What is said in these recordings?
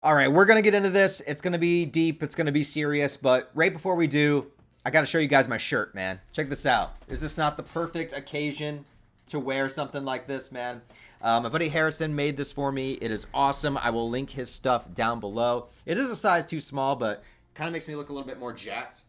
All right, we're going to get into this. It's going to be deep, it's going to be serious, but right before we do, I got to show you guys my shirt, man. Check this out. Is this not the perfect occasion to wear something like this, man? My buddy Harrison made this for me. It is awesome. I will link his stuff down below. It is a size too small, but kind of makes me look a little bit more jacked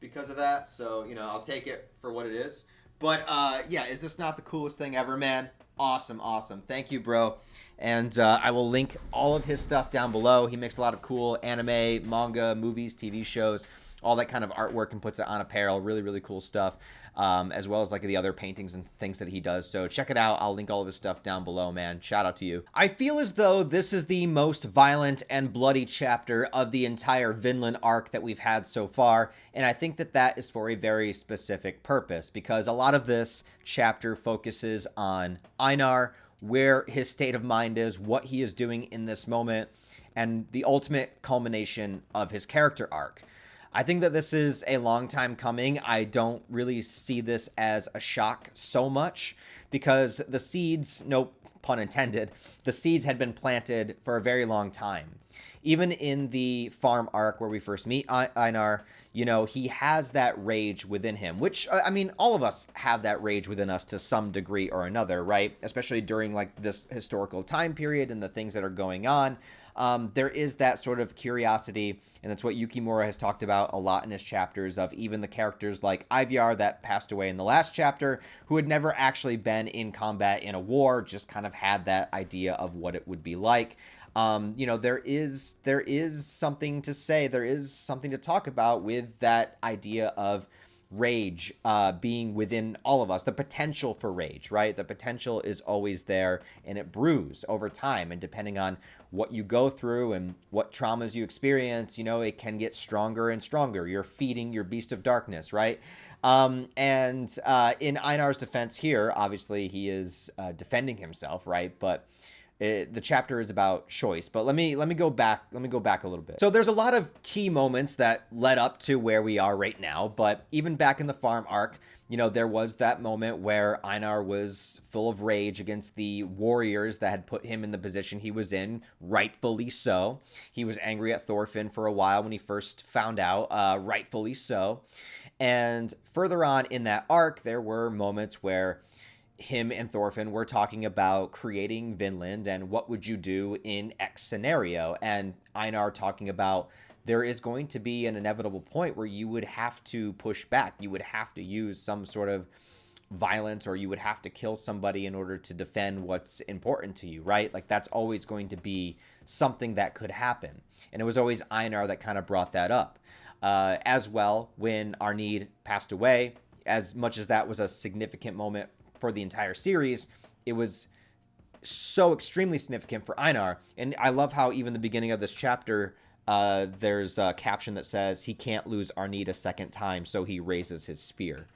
because of that. So, I'll take it for what it is. But yeah, is this not the coolest thing ever, man? Awesome, awesome. Thank you, bro. And I will link all of his stuff down below. He makes a lot of cool anime, manga, movies, TV shows, all that kind of artwork, and puts it on apparel. Really, really cool stuff. As well as like the other paintings and things that he does. So check it out. I'll link all of his stuff down below, man. Shout out to you. I feel as though this is the most violent and bloody chapter of the entire Vinland arc that we've had so far. And I think that that is for a very specific purpose, because a lot of this chapter focuses on Einar, where his state of mind is, what he is doing in this moment, and the ultimate culmination of his character arc. I think that this is a long time coming. I don't really see this as a shock so much because the seeds, no pun intended, the seeds had been planted for a very long time. Even in the farm arc where we first meet Einar, he has that rage within him, which, I mean, all of us have that rage within us to some degree or another, right? Especially during like this historical time period and the things that are going on. There is that sort of curiosity, and that's what Yukimura has talked about a lot in his chapters, of even the characters like Ivyar that passed away in the last chapter, who had never actually been in combat in a war, just kind of had that idea of what it would be like. There is something to say, there is something to talk about with that idea of rage being within all of us, the potential for rage, right? The potential is always there, and it brews over time, and depending on what you go through and what traumas you experience, it can get stronger and stronger. You're feeding your beast of darkness, right? And in Einar's defense here, obviously he is defending himself, right? But the chapter is about choice. But let me go back a little bit. So there's a lot of key moments that led up to where we are right now, but even back in the farm arc, there was that moment where Einar was full of rage against the warriors that had put him in the position he was in, rightfully so. He was angry at Thorfinn for a while when he first found out, rightfully so. And further on in that arc, there were moments where him and Thorfinn were talking about creating Vinland and what would you do in X scenario, and Einar talking about there is going to be an inevitable point where you would have to push back, you would have to use some sort of violence, or you would have to kill somebody in order to defend what's important to you, right? Like that's always going to be something that could happen, and it was always Einar that kind of brought that up. As well, when Arnid passed away, as much as that was a significant moment for the entire series, it was so extremely significant for Einar. And I love how even the beginning of this chapter, there's a caption that says he can't lose Arnid a second time, so he raises his spear,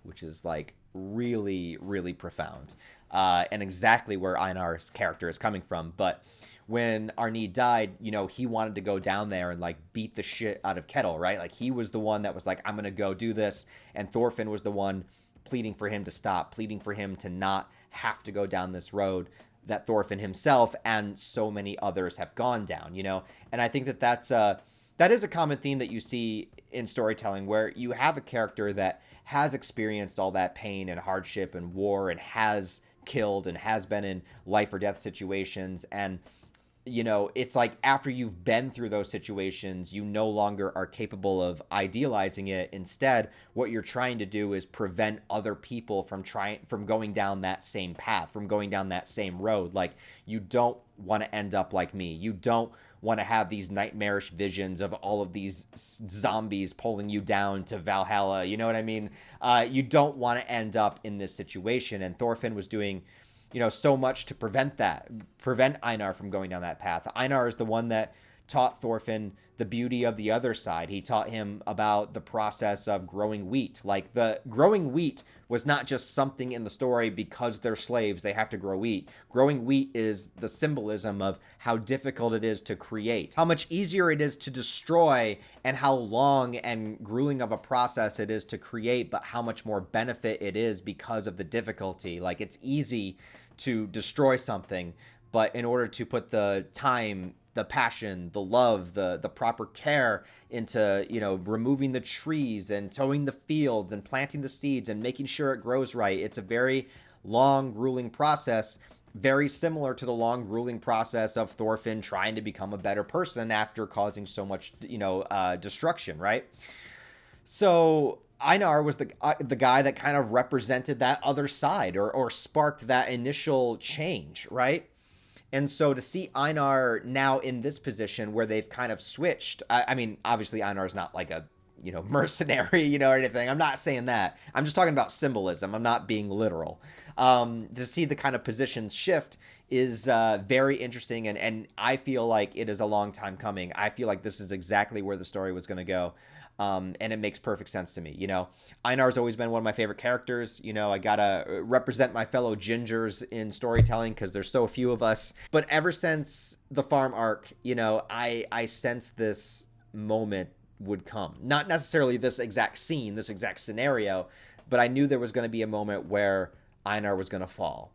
which is like really, really profound, and exactly where Einar's character is coming from. But when Arnid died, he wanted to go down there and like beat the shit out of Kettle, right? Like he was the one that was like, I'm gonna go do this, and Thorfinn was the one pleading for him to stop, pleading for him to not have to go down this road that Thorfinn himself and so many others have gone down, And I think that that is a common theme that you see in storytelling, where you have a character that has experienced all that pain and hardship and war and has killed and has been in life or death situations, and it's like after you've been through those situations, you no longer are capable of idealizing it. Instead, what you're trying to do is prevent other people from going down that same path, from going down that same road. Like, you don't want to end up like me. You don't want to have these nightmarish visions of all of these zombies pulling you down to Valhalla. You know what I mean? You don't want to end up in this situation. And Thorfinn was doing so much to prevent Einar from going down that path. Einar is the one that taught Thorfinn the beauty of the other side. He taught him about the process of growing wheat. Like, the growing wheat was not just something in the story because they're slaves, they have to grow wheat. Growing wheat is the symbolism of how difficult it is to create, how much easier it is to destroy, and how long and grueling of a process it is to create, but how much more benefit it is because of the difficulty. Like, it's easy to destroy something, but in order to put the time the passion, the love, the proper care into, you know, removing the trees and towing the fields and planting the seeds and making sure it grows right. It's a very long, grueling process, very similar to the long, grueling process of Thorfinn trying to become a better person after causing so much, you know, destruction, right? So Einar was the guy that kind of represented that other side, or sparked that initial change, right? And so to see Einar now in this position where they've kind of switched, I mean, obviously Einar's not like a, you know, mercenary, you know, or anything. I'm not saying that. I'm just talking about symbolism. I'm not being literal. To see the kind of positions shift is very interesting, and I feel like it is a long time coming. I feel like this is exactly where the story was going to go. And it makes perfect sense to me. You know, Einar's always been one of my favorite characters. You know, I gotta represent my fellow gingers in storytelling because there's so few of us. But ever since the farm arc, you know, I sensed this moment would come. Not necessarily this exact scene, this exact scenario, but I knew there was going to be a moment where Einar was going to fall.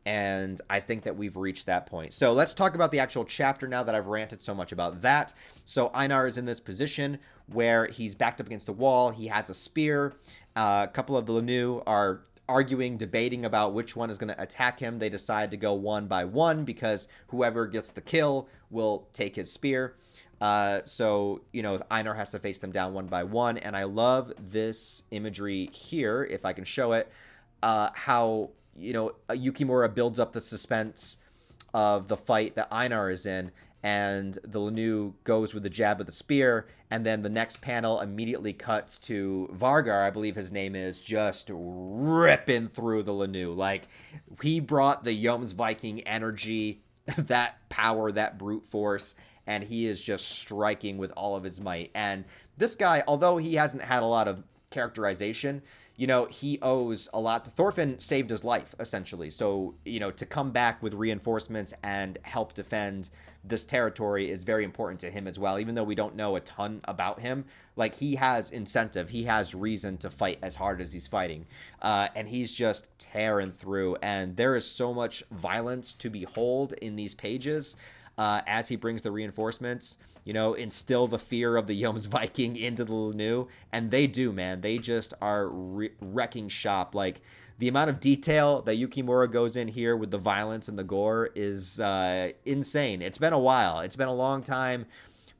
And I think that we've reached that point. So let's talk about the actual chapter now that I've ranted so much about that. So Einar is in this position where he's backed up against the wall. He has a spear. A couple of the Lanu are arguing, debating about which one is going to attack him. They decide to go one by one because whoever gets the kill will take his spear. So, you know, Einar has to face them down one by one. And I love this imagery here, if I can show it, how, you know, Yukimura builds up the suspense of the fight that Einar is in, and the Lanu goes with the jab of the spear, and then the next panel immediately cuts to Vargar, I believe his name is, just ripping through the Lanu. Like, he brought the Jomsviking energy, that power, that brute force, and he is just striking with all of his might. And this guy, although he hasn't had a lot of characterization, you know, he owes a lot to Thorfinn. Saved his life, essentially. So, you know, to come back with reinforcements and help defend this territory is very important to him as well. Even though we don't know a ton about him, like, he has incentive. He has reason to fight as hard as he's fighting. And he's just tearing through. And there is so much violence to behold in these pages as he brings the reinforcements. You know, instill the fear of the Jomsviking into the Lanu. And they do, man. They just are wrecking shop. Like, the amount of detail that Yukimura goes in here with the violence and the gore is insane. It's been a while. It's been a long time.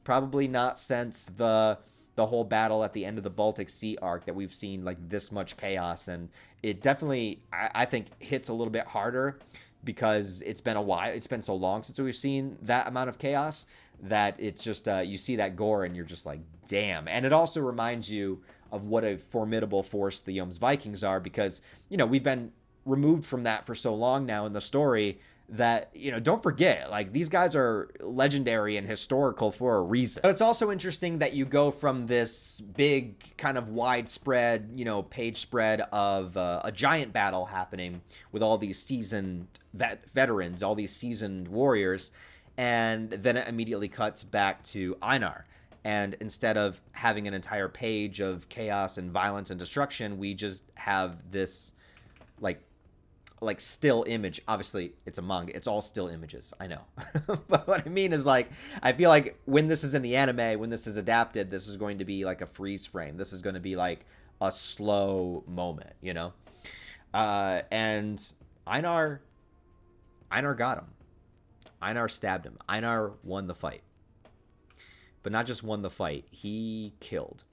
Probably not since the whole battle at the end of the Baltic Sea arc that we've seen, like, this much chaos. And it definitely, I think, hits a little bit harder because it's been a while. It's been so long since we've seen that amount of chaos that it's just, you see that gore and you're just like, damn. And it also reminds you of what a formidable force the Jomsvikings are, because, you know, we've been removed from that for so long now in the story that, you know, don't forget, like, these guys are legendary and historical for a reason. But it's also interesting that you go from this big kind of widespread, you know, page spread of a giant battle happening with all these seasoned veterans, all these seasoned warriors, and then it immediately cuts back to Einar. And instead of having an entire page of chaos and violence and destruction, we just have this, like still image. Obviously, it's a manga. It's all still images. I know. But what I mean is, like, I feel like when this is in the anime, when this is adapted, this is going to be like a freeze frame. This is going to be like a slow moment, you know? And Einar got him. Einar stabbed him. Einar won the fight. But not just won the fight, he killed.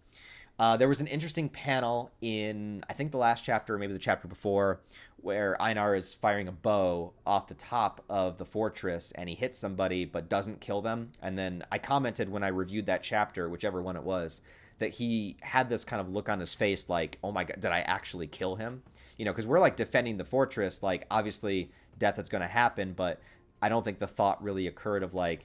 There was an interesting panel in, I think, the last chapter, or maybe the chapter before, where Einar is firing a bow off the top of the fortress, and he hits somebody but doesn't kill them. And then I commented when I reviewed that chapter, whichever one it was, that he had this kind of look on his face like, oh my God, did I actually kill him? You know, because we're, like, defending the fortress. Like, obviously, death is going to happen, but I don't think the thought really occurred of, like,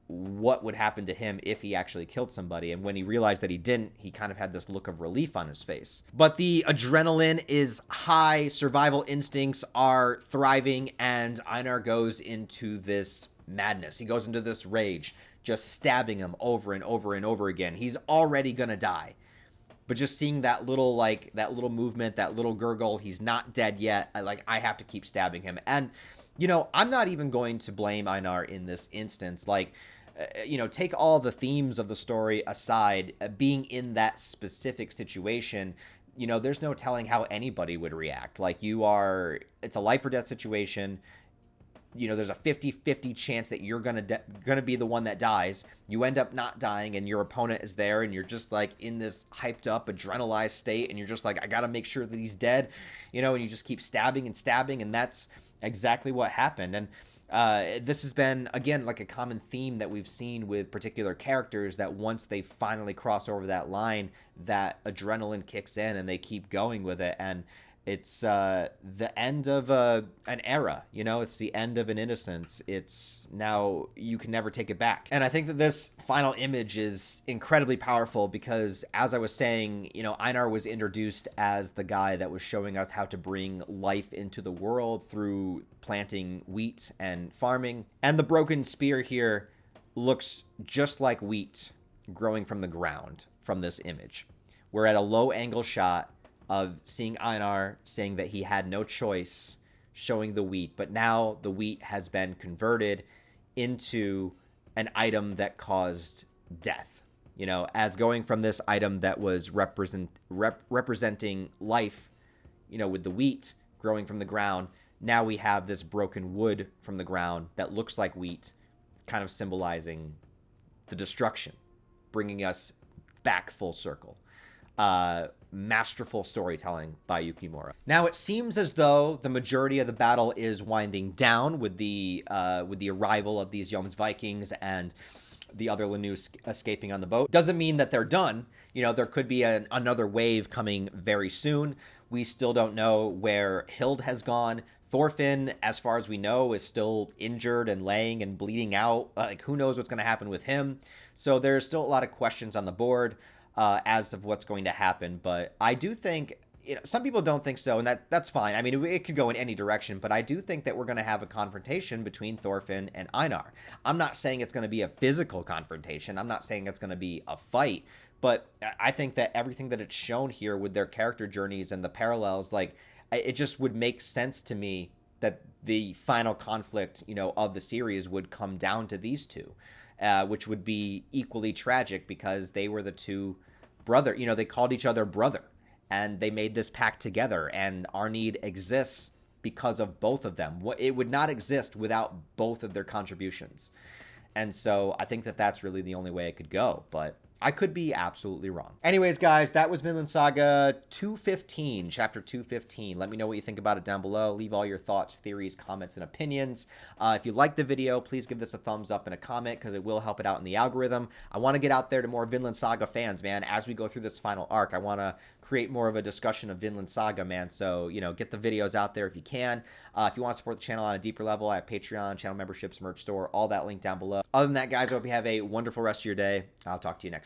what would happen to him if he actually killed somebody. And when he realized that he didn't, he kind of had this look of relief on his face. But the adrenaline is high, survival instincts are thriving, and Einar goes into this madness. He goes into this rage, just stabbing him over and over and over again. He's already gonna die. But just seeing that little, like, that little movement, that little gurgle, he's not dead yet. I have to keep stabbing him. And You know, I'm not even going to blame Einar in this instance. Like, you know, take all the themes of the story aside, being in that specific situation, you know, there's no telling how anybody would react. Like, it's a life or death situation. You know, there's a 50-50 chance that you're gonna be the one that dies. You end up not dying, and your opponent is there, and you're just like in this hyped up, adrenalized state, and you're just like, I gotta make sure that he's dead, you know, and you just keep stabbing and stabbing, and that's exactly what happened. And this has been, again, like a common theme that we've seen with particular characters, that once they finally cross over that line, that adrenaline kicks in and they keep going with it. And it's the end of an era, you know, it's the end of an innocence. It's now, you can never take it back. And I think that this final image is incredibly powerful because, as I was saying, you know, Einar was introduced as the guy that was showing us how to bring life into the world through planting wheat and farming. And the broken spear here looks just like wheat growing from the ground from this image. We're at a low angle shot of seeing Einar saying that he had no choice, showing the wheat, but now the wheat has been converted into an item that caused death. You know, as going from this item that was representing life, you know, with the wheat growing from the ground, now we have this broken wood from the ground that looks like wheat, kind of symbolizing the destruction, bringing us back full circle. Masterful storytelling by Yukimura. Now, it seems as though the majority of the battle is winding down with the arrival of these Jomsvikings and the other Lanus escaping on the boat. Doesn't mean that they're done. You know, there could be another wave coming very soon. We still don't know where Hild has gone. Thorfinn, as far as we know, is still injured and laying and bleeding out. Like, who knows what's going to happen with him? So there's still a lot of questions on the board as of what's going to happen. But I do think, you know, some people don't think so, and that's fine. I mean, it could go in any direction, but I do think that we're going to have a confrontation between Thorfinn and Einar. I'm not saying it's going to be a physical confrontation. I'm not saying it's going to be a fight, but I think that everything that it's shown here with their character journeys and the parallels, like, it just would make sense to me that the final conflict, you know, of the series would come down to these two, which would be equally tragic because they were the two you know, they called each other brother, and they made this pact together, and Arnheid exists because of both of them. It would not exist without both of their contributions. And so I think that that's really the only way it could go, but I could be absolutely wrong. Anyways, guys, that was Vinland Saga 215, chapter 215. Let me know what you think about it down below. Leave all your thoughts, theories, comments, and opinions. If you liked the video, please give this a thumbs up and a comment because it will help it out in the algorithm. I want to get out there to more Vinland Saga fans, man. As we go through this final arc, I want to create more of a discussion of Vinland Saga, man. So, you know, get the videos out there if you can. If you want to support the channel on a deeper level, I have Patreon, channel memberships, merch store, all that link down below. Other than that, guys, I hope you have a wonderful rest of your day. I'll talk to you next time.